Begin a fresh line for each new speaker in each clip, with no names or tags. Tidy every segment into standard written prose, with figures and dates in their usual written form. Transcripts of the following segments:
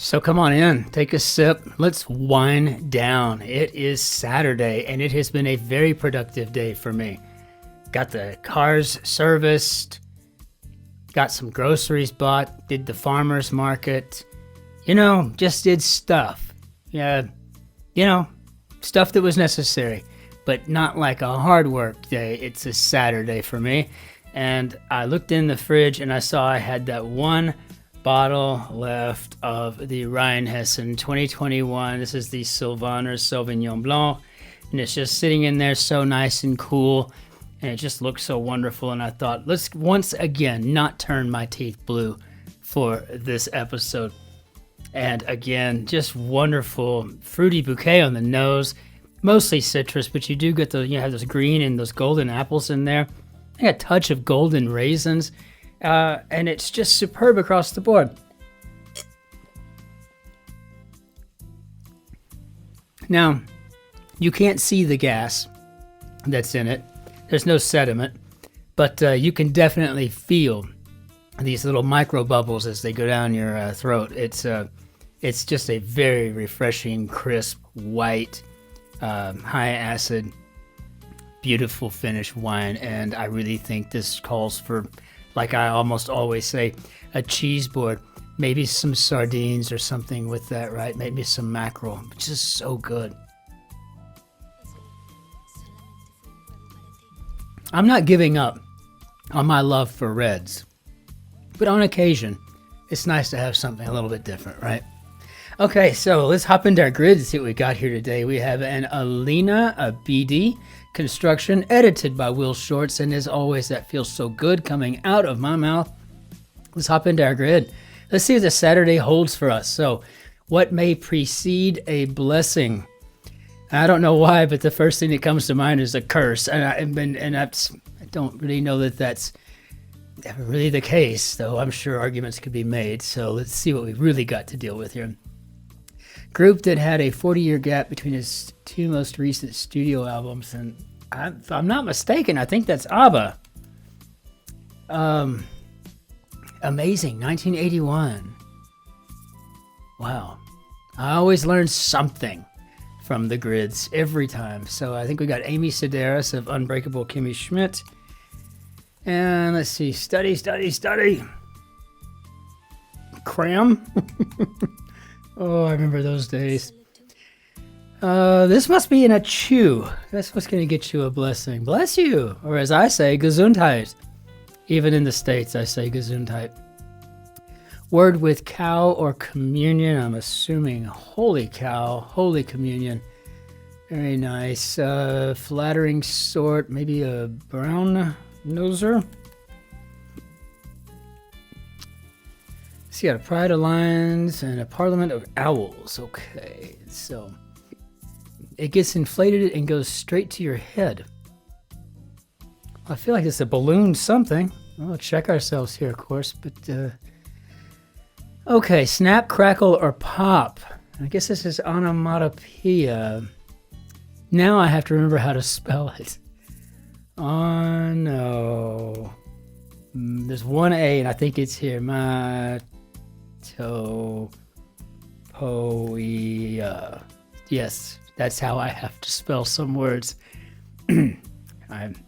So come on in, take a sip, let's wind down. It is Saturday and it has been a very productive day for me. Got the cars serviced, got some groceries bought, did the farmer's market, just did stuff. Yeah, stuff that was necessary, but not like a hard work day. It's a Saturday for me. And I looked in the fridge and I saw I had that one bottle left of the Rheinhessen 2021. This is the Sylvaner Sauvignon Blanc, and it's just sitting in there so nice and cool, and it just looks so wonderful. And I thought, let's once again not turn my teeth blue for this episode. And again, just wonderful fruity bouquet on the nose, mostly citrus, but you do get have those green and those golden apples in there. I got a touch of golden raisins. And it's just superb across the board. Now, you can't see the gas that's in it. There's no sediment, but you can definitely feel these little micro bubbles as they go down your throat. It's just a very refreshing, crisp, white, high acid, beautiful finish wine, and I really think this calls for, like I almost always say, a cheese board, maybe some sardines or something with that, right? Maybe some mackerel. Just so good. I'm not giving up on my love for reds, but on occasion, it's nice to have something a little bit different, right? Okay, so let's hop into our grid and see what we got here today. We have an Alina Abidi construction edited by Will Shorts, and as always, that feels so good coming out of my mouth. Let's hop into our grid. Let's see what the Saturday holds for us. So, what may precede a blessing? I don't know why, but the first thing that comes to mind is a curse, and I don't really know that that's ever really the case, though I'm sure arguments could be made. So let's see what we really got to deal with here. Group that had a 40-year gap between his two most recent studio albums, and if I'm not mistaken, I think that's ABBA. Amazing, 1981. Wow. I always learn something from the grids every time. So I think we got Amy Sedaris of Unbreakable Kimmy Schmidt. And let's see, study. Cram. Oh, I remember those days. This must be in a chew. That's what's going to get you a blessing. Bless you. Or as I say, Gesundheit. Even in the States, I say Gesundheit. Word with cow or communion. I'm assuming holy cow, holy communion. Very nice. Flattering sort. Maybe a brown noser. So you got a pride of lions and a parliament of owls. Okay, so it gets inflated and goes straight to your head. I feel like it's a balloon something. We'll check ourselves here, of course, but okay, snap, crackle, or pop. I guess this is onomatopoeia. Now I have to remember how to spell it. Oh no. There's one A and I think it's here. Poia. Yes, that's how I have to spell some words. I've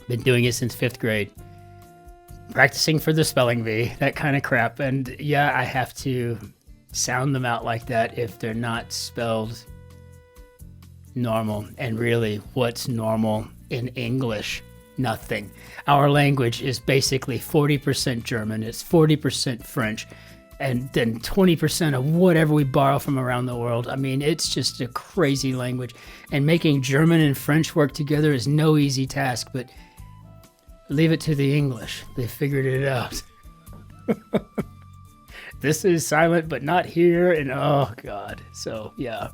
been doing it since 5th grade. Practicing for the spelling bee, that kind of crap. And yeah, I have to sound them out like that if they're not spelled normal. And really, what's normal in English? Nothing. Our language is basically 40% German, it's 40% French, and then 20% of whatever we borrow from around the world. I mean, it's just a crazy language. And making German and French work together is no easy task, but leave it to the English. They figured it out. This is silent, but not here, and oh God. So, yeah.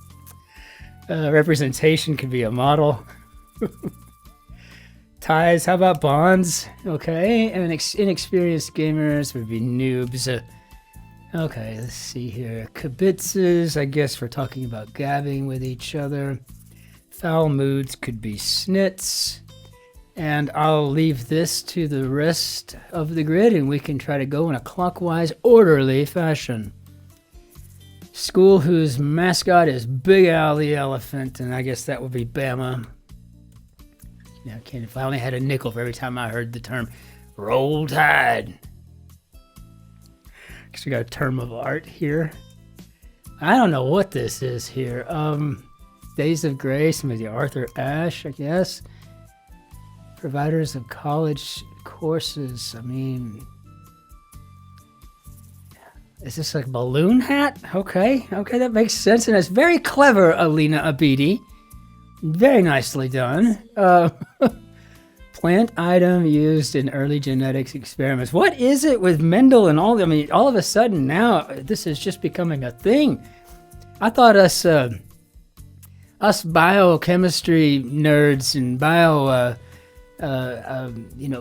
Representation could be a model. Ties, how about bonds? Okay, and inexperienced gamers would be noobs. Okay, let's see here. Kibitzes, I guess we're talking about gabbing with each other. Foul moods could be snits. And I'll leave this to the rest of the grid, and we can try to go in a clockwise, orderly fashion. School whose mascot is Big Al the elephant, and I guess that would be Bama. Yeah, if I only had a nickel for every time I heard the term Roll Tide. Because we got a term of art here. I don't know what this is here. Days of Grace, maybe Arthur Ashe, I guess. Providers of college courses. I mean, is this like a balloon hat? Okay, that makes sense. And it's very clever, Alina Abidi. Very nicely done. Plant item used in early genetics experiments. What is it with Mendel and all? I mean, all of a sudden now this is just becoming a thing. I thought us biochemistry nerds and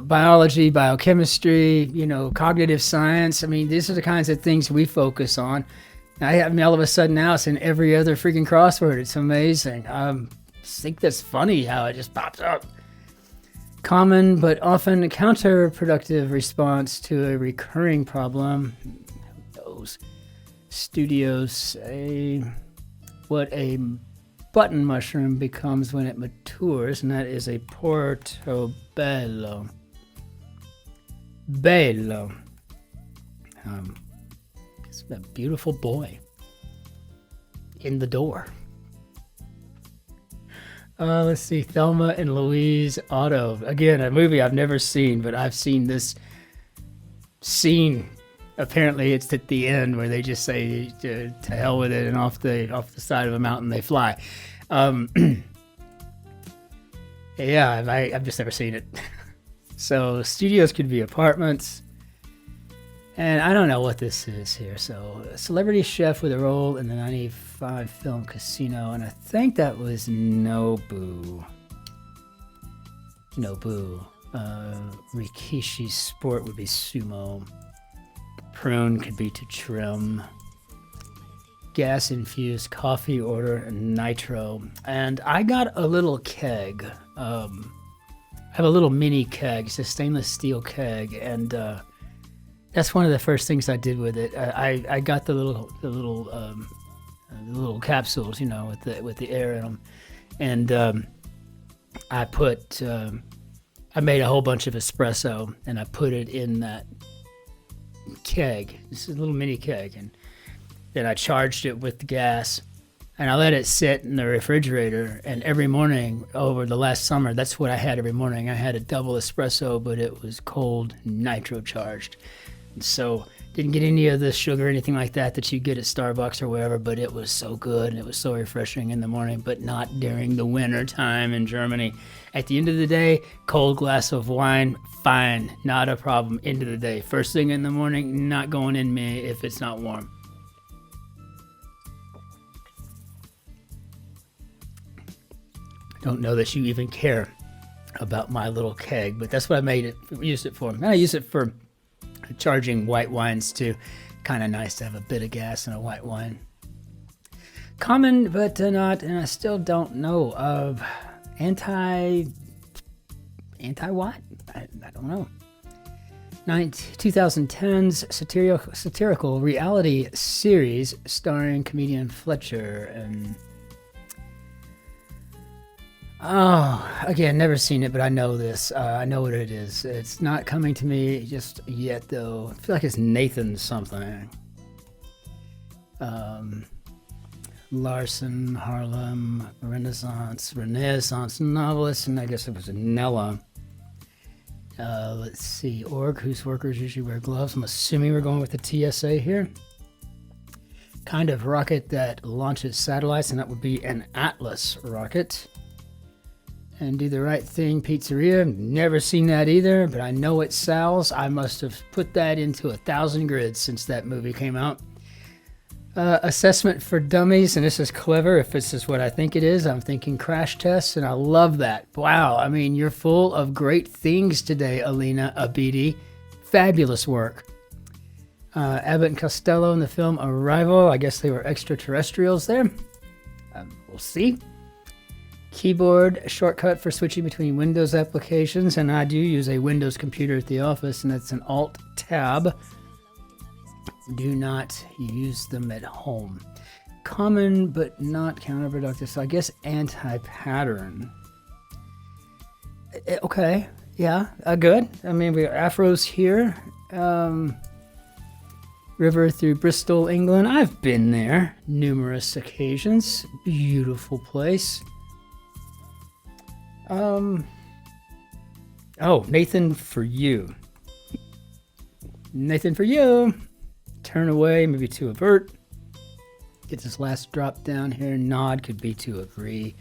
biology, biochemistry, cognitive science. I mean, these are the kinds of things we focus on. I mean, all of a sudden now it's in every other freaking crossword. It's amazing. I think that's funny how it just pops up. Common but often counterproductive response to a recurring problem. Those studios say what a button mushroom becomes when it matures, and that is a portobello. Bello. It's a beautiful boy in the door. Let's see, Thelma and Louise Auto. Again, a movie I've never seen, but I've seen this scene. Apparently, it's at the end where they just say to hell with it, and off the side of a mountain they fly. Yeah, I've just never seen it. So studios could be apartments, and I don't know what this is here. So a celebrity chef with a role in the 95 film Casino, and I think that was Nobu. Rikishi's sport would be sumo. Prune could be to trim. Gas-infused coffee order, nitro. And I got a little keg. I have a little mini keg. It's a stainless steel keg, and that's one of the first things I did with it. I got the little capsules, with the air in them, and I made a whole bunch of espresso, and I put it in that keg. This is a little mini keg, and then I charged it with gas, and I let it sit in the refrigerator. And every morning over the last summer, that's what I had every morning. I had a double espresso, but it was cold, nitro charged. And so didn't get any of the sugar or anything like that you get at Starbucks or wherever, but it was so good and it was so refreshing in the morning, but not during the winter time in Germany. At the end of the day, cold glass of wine, fine, not a problem. End of the day. First thing in the morning, not going in me if it's not warm. I don't know that you even care about my little keg, but that's what I used it for. And I use it for charging white wines too. Kind of nice to have a bit of gas in a white wine. Common but not, and I still don't know of anti what? I don't know. 2010's satirical reality series starring comedian Fletcher and again, never seen it, but I know this. I know what it is. It's not coming to me just yet, though. I feel like it's Nathan something. Larson, Harlem, Renaissance novelist, and I guess it was Nella. Let's see, org, whose workers usually wear gloves. I'm assuming we're going with the TSA here. Kind of rocket that launches satellites, and that would be an Atlas rocket. And Do the Right Thing Pizzeria. Never seen that either, but I know it sells. I must have put that into 1,000 grids since that movie came out. Assessment for Dummies, and this is clever if this is what I think it is. I'm thinking Crash Tests, and I love that. Wow, I mean, you're full of great things today, Alina Abidi. Fabulous work. Abbott and Costello in the film Arrival. I guess they were extraterrestrials there. We'll see. Keyboard shortcut for switching between Windows applications, and I do use a Windows computer at the office, and that's an Alt-Tab. Do not use them at home. Common but not counterproductive, so I guess anti-pattern. Okay, yeah, good. I mean, we got afros here. River through Bristol, England. I've been there numerous occasions. Beautiful place. Oh, Nathan, for you. Nathan, for you. Turn away, maybe to avert. Get this last drop down here. Nod could be to agree.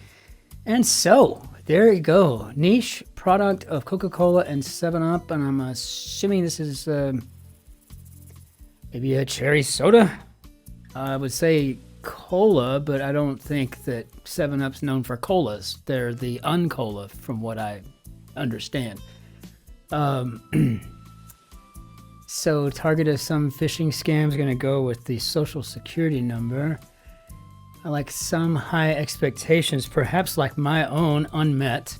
And so, there you go. Niche product of Coca-Cola and 7-Up. And I'm assuming this is maybe a cherry soda. I would say cola, but I don't think that 7-Up's known for colas. They're the uncola, from what I understand. So target of some phishing scams, going to go with the social security number. I like some high expectations, perhaps like my own, unmet.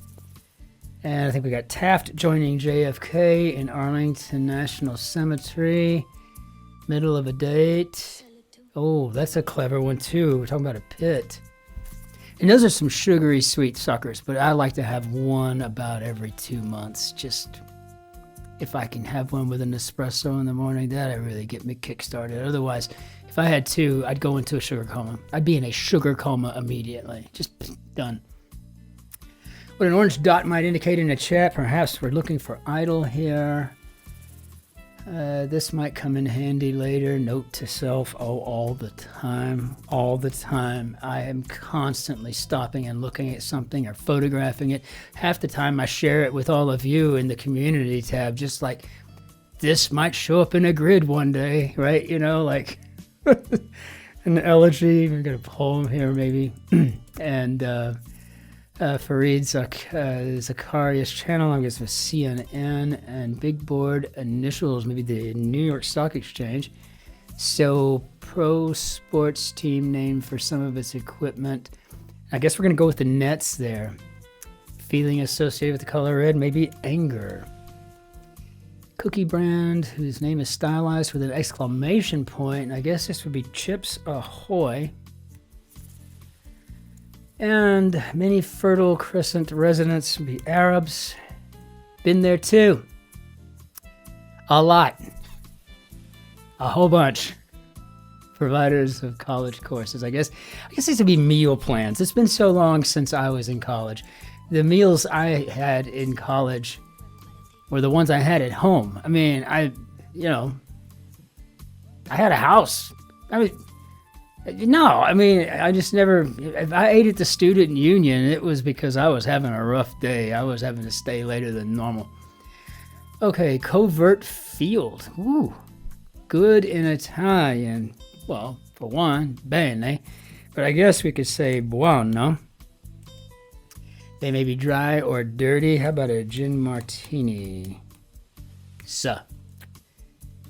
And I think we got Taft joining JFK in Arlington National Cemetery. Middle of a date. Oh, that's a clever one too. We're talking about a pit. And those are some sugary sweet suckers, but I like to have one about every 2 months. Just if I can have one with an espresso in the morning, that'd really get me kick-started. Otherwise, if I had two, I'd go into a sugar coma. I'd be in a sugar coma immediately. Just done. What an orange dot might indicate in the chat, perhaps we're looking for idle here. This might come in handy later. Note to self, all the time. All the time. I am constantly stopping and looking at something or photographing it. Half the time I share it with all of you in the community tab, just like, this might show up in a grid one day, right? You know, like an elegy. We've got a poem here maybe. And Fareed Zakaria's channel, I'm guessing with CNN, and big board initials, maybe the New York Stock Exchange. So pro sports team name for some of its equipment. I guess we're going to go with the Nets there. Feeling associated with the color red, maybe anger. Cookie brand whose name is stylized with an exclamation point. I guess this would be Chips Ahoy. And many Fertile Crescent residents would be Arabs. Been there too. A lot. A whole bunch. Providers of college courses. I guess these would be meal plans. It's been so long since I was in college. The meals I had in college were the ones I had at home. I mean, I had a house. I just never, if I ate at the student union, it was because I was having a rough day. I was having to stay later than normal. Okay, covert field. Ooh, good in Italian. Well, for one, bene. But I guess we could say buono. They may be dry or dirty. How about a gin martini? So.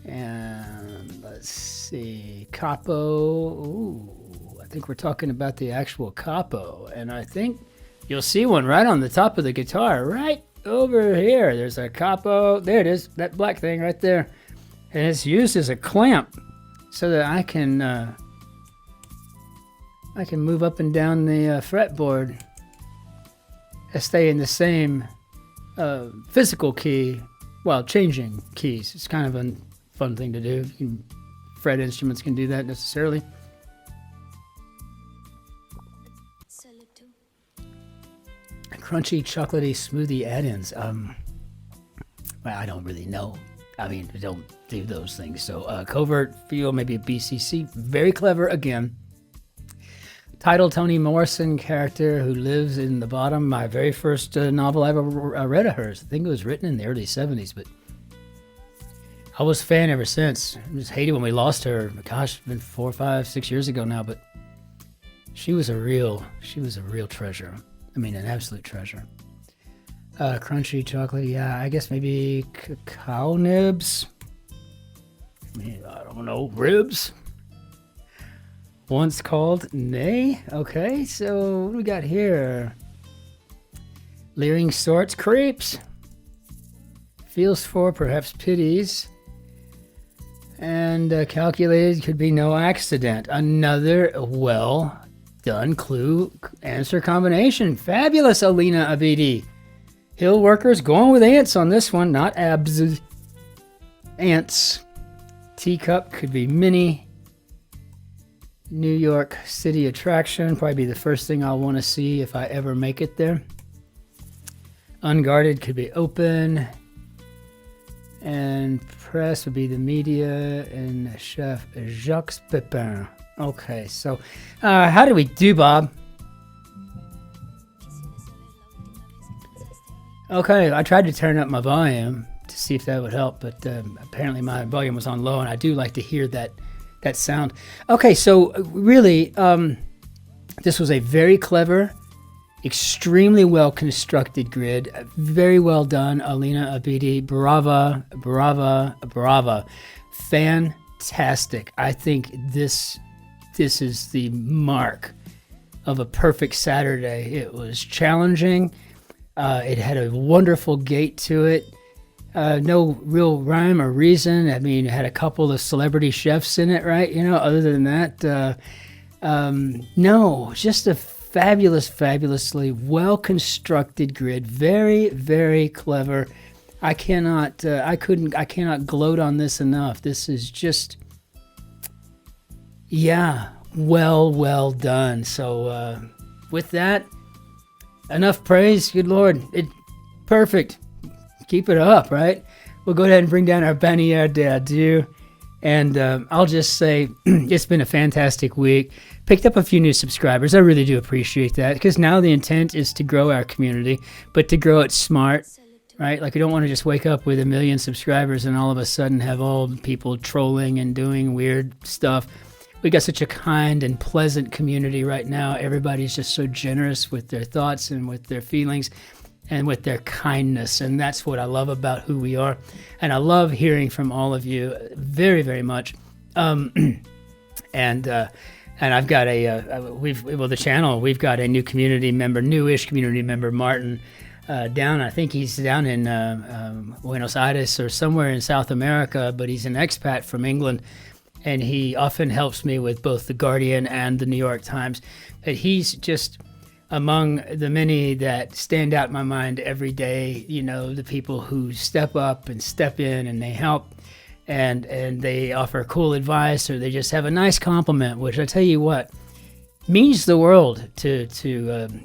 And let's see, capo. Ooh, I think we're talking about the actual capo. And I think you'll see one right on the top of the guitar, right over here. There's a capo. There it is, that black thing right there. And it's used as a clamp so that I can move up and down the fretboard and stay in the same physical key while changing keys. It's kind of a fun thing to do. Fret instruments can do that necessarily. Crunchy, chocolatey smoothie add-ins. Well, I don't really know. I mean, I don't do those things. So covert feel, maybe a BCC. Very clever again. Title, Toni Morrison character who lives in the bottom. My very first novel I ever read of hers. I think it was written in the early 70s, but I was a fan ever since. I just hated when we lost her. Gosh, it's been 4, 5, 6 years ago now, but she was a real treasure. I mean, an absolute treasure. Crunchy chocolate, yeah, I guess maybe cacao nibs. I mean, I don't know, ribs. Once called nay. Okay, so what do we got here? Leering sorts creeps. Feels for, perhaps pities. And calculated could be no accident. Another well done clue answer combination. Fabulous, Alina Abidi. Hill workers going with ants on this one, not abs. Ants. Teacup could be mini. New York City attraction. Probably be the first thing I'll want to see if I ever make it there. Unguarded could be open. And press would be the media and Chef Jacques Pepin. Okay, so how do we do, Bob? Okay, I tried to turn up my volume to see if that would help, but apparently my volume was on low, and I do like to hear that sound. Okay, so really, this was a very clever, extremely well constructed grid. Very well done, Alina Abidi. Brava, brava, brava. Fantastic. I think this is the mark of a perfect Saturday. It was challenging. It had a wonderful gait to it. No real rhyme or reason. I mean, it had a couple of celebrity chefs in it, right? You know, other than that, no, just a fabulously well-constructed grid. Very, very clever. I cannot gloat on this enough. This is just, yeah, well done. So with that, enough praise. Good Lord, perfect. Keep it up, right? We'll go ahead and bring down our bannière d'adieu. And I'll just say it's been a fantastic week. Picked up a few new subscribers. I really do appreciate that, because now the intent is to grow our community, but to grow it smart, right? Like, we don't want to just wake up with 1 million subscribers and all of a sudden have all people trolling and doing weird stuff. We got such a kind and pleasant community right now. Everybody's just so generous with their thoughts and with their feelings and with their kindness. And that's what I love about who we are. And I love hearing from all of you very, very much. And I've got the channel, we've got a new community member, newish community member, Martin, down. I think he's down in Buenos Aires or somewhere in South America, but he's an expat from England. And he often helps me with both The Guardian and the New York Times. But he's just among the many that stand out in my mind every day, you know, the people who step up and step in and they help and they offer cool advice, or they just have a nice compliment, which I tell you what, means the world to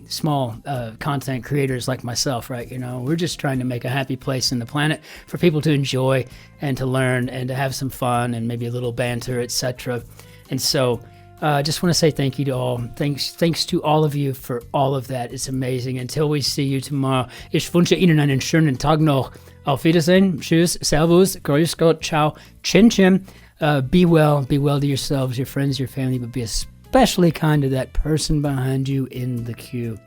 small content creators like myself, right? You know, we're just trying to make a happy place in the planet for people to enjoy and to learn and to have some fun and maybe a little banter, etc. And so I just want to say thank you to all. Thanks to all of you for all of that. It's amazing. Until we see you tomorrow, ich wünsche Ihnen einen schönen Tag noch. Auf Wiedersehen. Tschüss. Servus. Grüß Gott. Ciao. Cin-Cin. Be well to yourselves, your friends, your family, but be especially kind to that person behind you in the queue.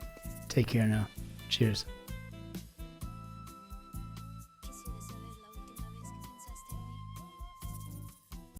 Take care now. Cheers.